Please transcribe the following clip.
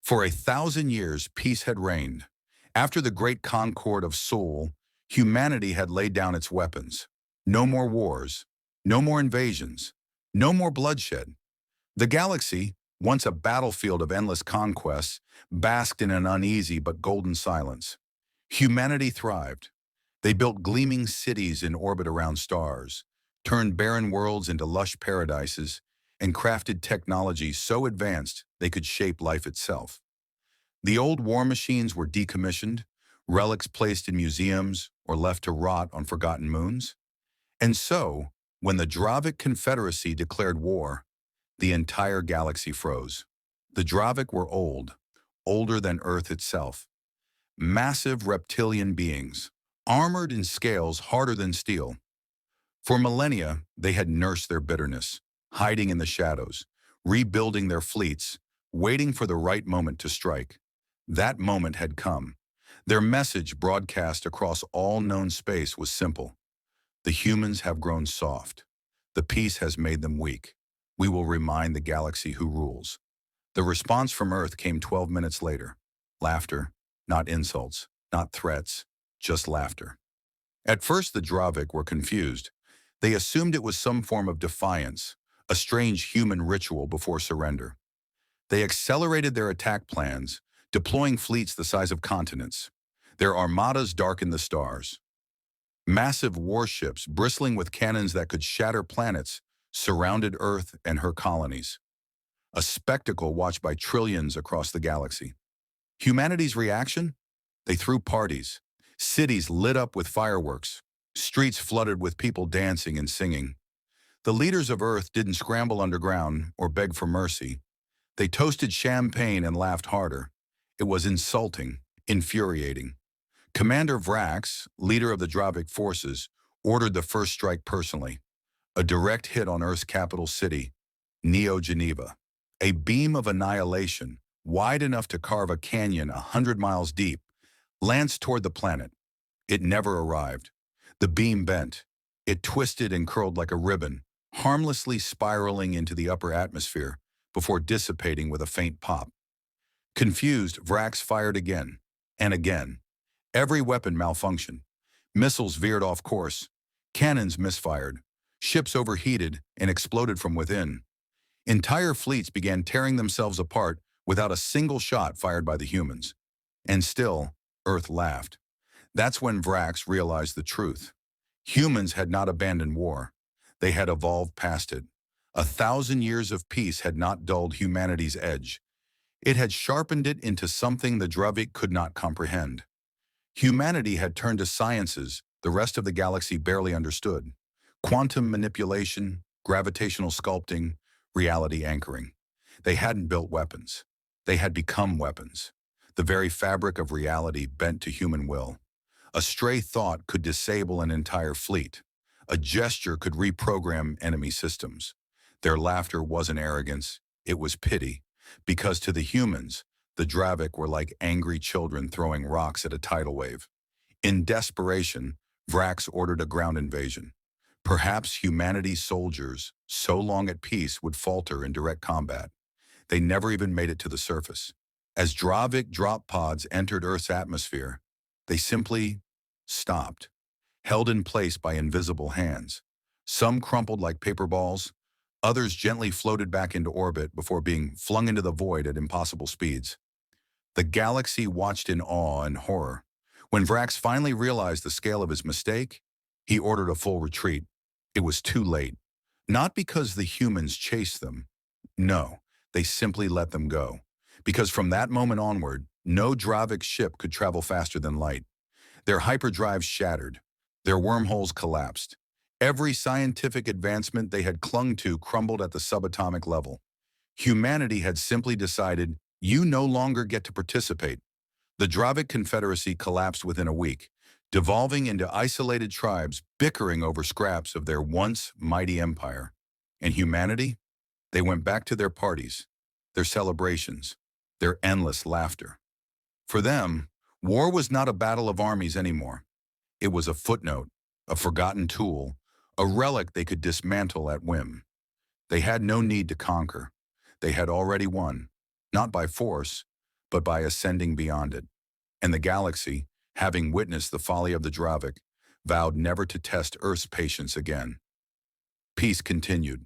For 1,000 years, peace had reigned. After the Great Concord of Seoul, humanity had laid down its weapons. No more wars, no more invasions, no more bloodshed. The galaxy, once a battlefield of endless conquests, basked in an uneasy but golden silence. Humanity thrived. They built gleaming cities in orbit around stars, turned barren worlds into lush paradises, and crafted technology so advanced they could shape life itself. The old war machines were decommissioned, relics placed in museums or left to rot on forgotten moons. And so, when the Dravic Confederacy declared war, the entire galaxy froze. The Dravic were old, older than Earth itself. Massive reptilian beings, armored in scales harder than steel. For millennia, they had nursed their bitterness, hiding in the shadows, rebuilding their fleets, waiting for the right moment to strike. That moment had come. Their message, broadcast across all known space, was simple. The humans have grown soft. The peace has made them weak. We will remind the galaxy who rules. The response from Earth came 12 minutes later. Laughter, not insults, not threats, just laughter. At first, the Dravic were confused. They assumed it was some form of defiance, a strange human ritual before surrender. They accelerated their attack plans, deploying fleets the size of continents. Their armadas darkened the stars. Massive warships, bristling with cannons that could shatter planets, surrounded Earth and her colonies. A spectacle watched by trillions across the galaxy. Humanity's reaction? They threw parties. Cities lit up with fireworks. Streets flooded with people dancing and singing. The leaders of Earth didn't scramble underground or beg for mercy. They toasted champagne and laughed harder. It was insulting, infuriating. Commander Vrax, leader of the Dravic forces, ordered the first strike personally. A direct hit on Earth's capital city, Neo Geneva. A beam of annihilation, wide enough to carve a canyon 100 miles deep, lanced toward the planet. It never arrived. The beam bent. It twisted and curled like a ribbon, harmlessly spiraling into the upper atmosphere before dissipating with a faint pop. Confused, Vrax fired again and again. Every weapon malfunctioned. Missiles veered off course. Cannons misfired. Ships overheated and exploded from within. Entire fleets began tearing themselves apart without a single shot fired by the humans. And still, Earth laughed. That's when Vrax realized the truth. Humans had not abandoned war. They had evolved past it. 1,000 years of peace had not dulled humanity's edge. It had sharpened it into something the Dravic could not comprehend. Humanity had turned to sciences the rest of the galaxy barely understood. Quantum manipulation, gravitational sculpting, reality anchoring. They hadn't built weapons. They had become weapons. The very fabric of reality bent to human will. A stray thought could disable an entire fleet. A gesture could reprogram enemy systems. Their laughter wasn't arrogance, it was pity. Because to the humans, the Dravic were like angry children throwing rocks at a tidal wave. In desperation, Vrax ordered a ground invasion. Perhaps humanity's soldiers, so long at peace, would falter in direct combat. They never even made it to the surface. As Dravic drop pods entered Earth's atmosphere, they simply stopped, held in place by invisible hands. Some crumpled like paper balls, others gently floated back into orbit before being flung into the void at impossible speeds. The galaxy watched in awe and horror. When Vrax finally realized the scale of his mistake, he ordered a full retreat. It was too late. Not because the humans chased them. No, they simply let them go. Because from that moment onward, no Dravic ship could travel faster than light. Their hyperdrives shattered. Their wormholes collapsed. Every scientific advancement they had clung to crumbled at the subatomic level. Humanity had simply decided, you no longer get to participate. The Dravic Confederacy collapsed within a week, devolving into isolated tribes bickering over scraps of their once mighty empire. And humanity? They went back to their parties, their celebrations, their endless laughter. For them, war was not a battle of armies anymore. It was a footnote, a forgotten tool, a relic they could dismantle at whim. They had no need to conquer. They had already won, not by force, but by ascending beyond it. And the galaxy, having witnessed the folly of the Dravik, vowed never to test Earth's patience again. Peace continued.